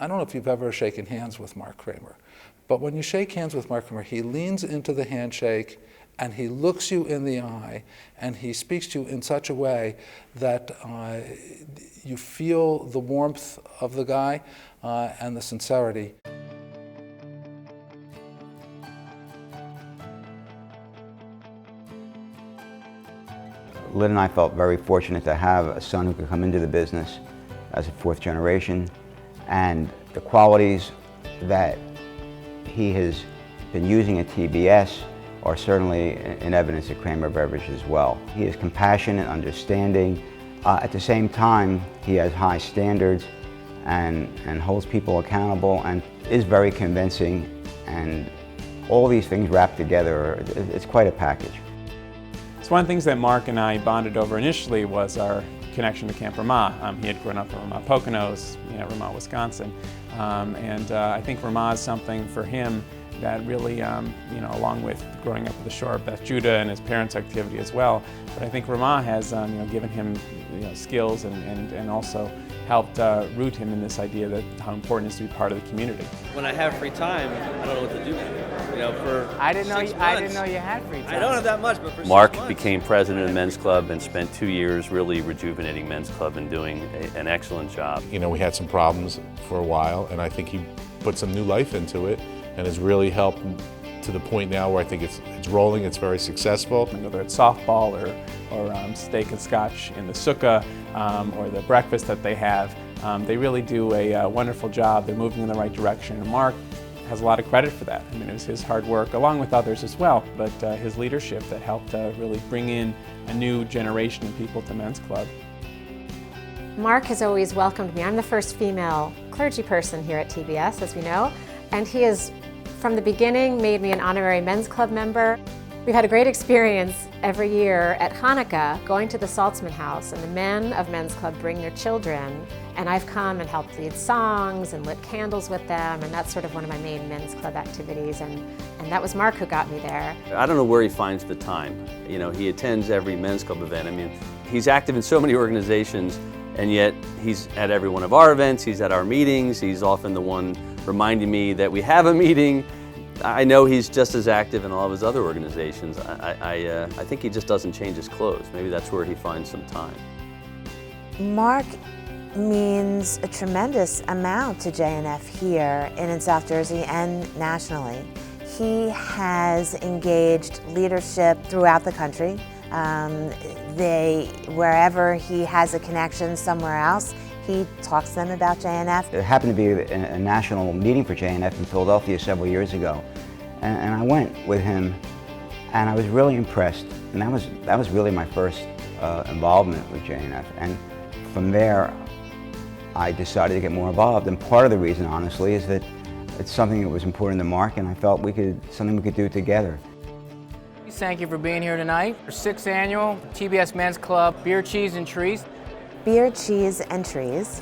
I don't know if you've ever shaken hands with Mark Kramer, but when you shake hands with Mark Kramer, he leans into the handshake and he looks you in the eye and he speaks to you in such a way that you feel the warmth of the guy and the sincerity. Lynn and I felt very fortunate to have a son who could come into the business as a fourth generation, and the qualities that he has been using at TBS are certainly in evidence at Kramer Beverage as well. He is compassionate, understanding. At the same time, he has high standards and holds people accountable and is very convincing, and all these things wrapped together, it's quite a package. So one of the things that Mark and I bonded over initially was our connection to Camp Ramah. He had grown up in Ramah Poconos, Ramah, Wisconsin, and I think Ramah is something for him that really, along with growing up at the shore of Beth Judah and his parents' activity as well, but I think Ramah has given him skills and also helped root him in this idea that how important it is to be part of the community. When I have free time, I don't know what to do. I didn't know you had free time. I don't have that much, but for Mark 6 months. became president of the men's club and spent 2 years really rejuvenating men's club and doing an excellent job. We had some problems for a while, and I think he put some new life into it and has really helped to the point now where I think it's rolling, it's very successful. Whether it's softball or steak and scotch in the sukkah or the breakfast that they have, they really do a wonderful job. They're moving in the right direction. And Mark has a lot of credit for that. It was his hard work, along with others as well, but his leadership that helped really bring in a new generation of people to Men's Club. Mark has always welcomed me. I'm the first female clergy person here at TBS, as we know, and he has, from the beginning, made me an honorary Men's Club member. We've had a great experience every year at Hanukkah, going to the Saltzman house, and the men of Men's Club bring their children, and I've come and helped lead songs and lit candles with them, and that's sort of one of my main Men's Club activities, and that was Mark who got me there. I don't know where he finds the time. He attends every Men's Club event. He's active in so many organizations, and yet he's at every one of our events, he's at our meetings, he's often the one reminding me that we have a meeting. I know he's just as active in all of his other organizations. I think he just doesn't change his clothes. Maybe that's where he finds some time. Mark means a tremendous amount to JNF here in South Jersey and nationally. He has engaged leadership throughout the country. Wherever he has a connection somewhere else, he talks to them about JNF. There happened to be a national meeting for JNF in Philadelphia several years ago, and I went with him, and I was really impressed. And that was really my first involvement with JNF. And from there, I decided to get more involved. And part of the reason, honestly, is that it's something that was important to Mark, and I felt something we could do together. Thank you for being here tonight. Our 6th annual TBS Men's Club Beer, Cheese, and Trees. Beer, Cheese, and Trees,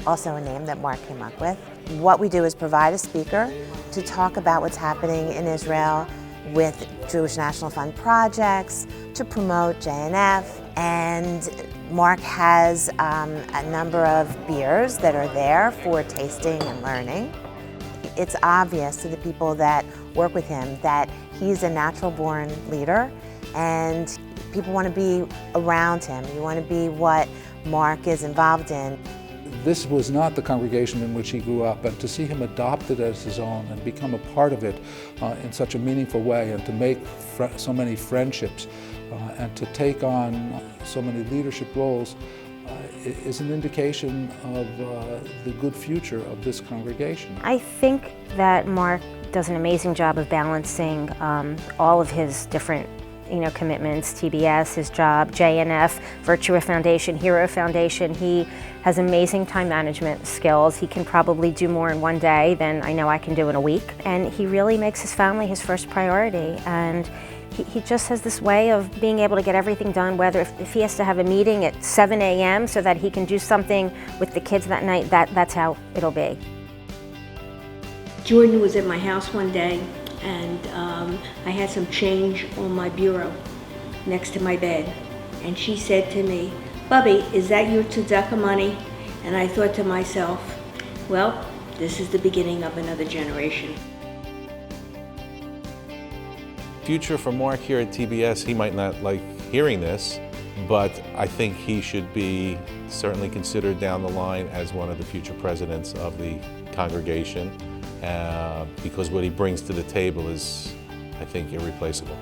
also a name that Mark came up with. What we do is provide a speaker to talk about what's happening in Israel with Jewish National Fund projects, to promote JNF, and Mark has a number of beers that are there for tasting and learning. It's obvious to the people that work with him that he's a natural-born leader, and people want to be around him. You want to be what Mark is involved in. This was not the congregation in which he grew up, and to see him adopt it as his own and become a part of it in such a meaningful way, and to make so many friendships and to take on so many leadership roles is an indication of the good future of this congregation. I think that Mark does an amazing job of balancing all of his different commitments, TBS, his job, JNF, Virtua Foundation, Hero Foundation. He has amazing time management skills. He can probably do more in one day than I know I can do in a week. And he really makes his family his first priority. And he just has this way of being able to get everything done, whether if he has to have a meeting at 7 a.m. so that he can do something with the kids that night, that's how it'll be. Jordan was at my house one day, and I had some change on my bureau next to my bed. And she said to me, "Bubby, is that your tzedakah money?" And I thought to myself, Well, this is the beginning of another generation. Future for Mark here at TBS, he might not like hearing this, but I think he should be certainly considered down the line as one of the future presidents of the congregation, because what he brings to the table is, I think, irreplaceable.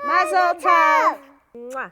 Mazel tov! Mwah.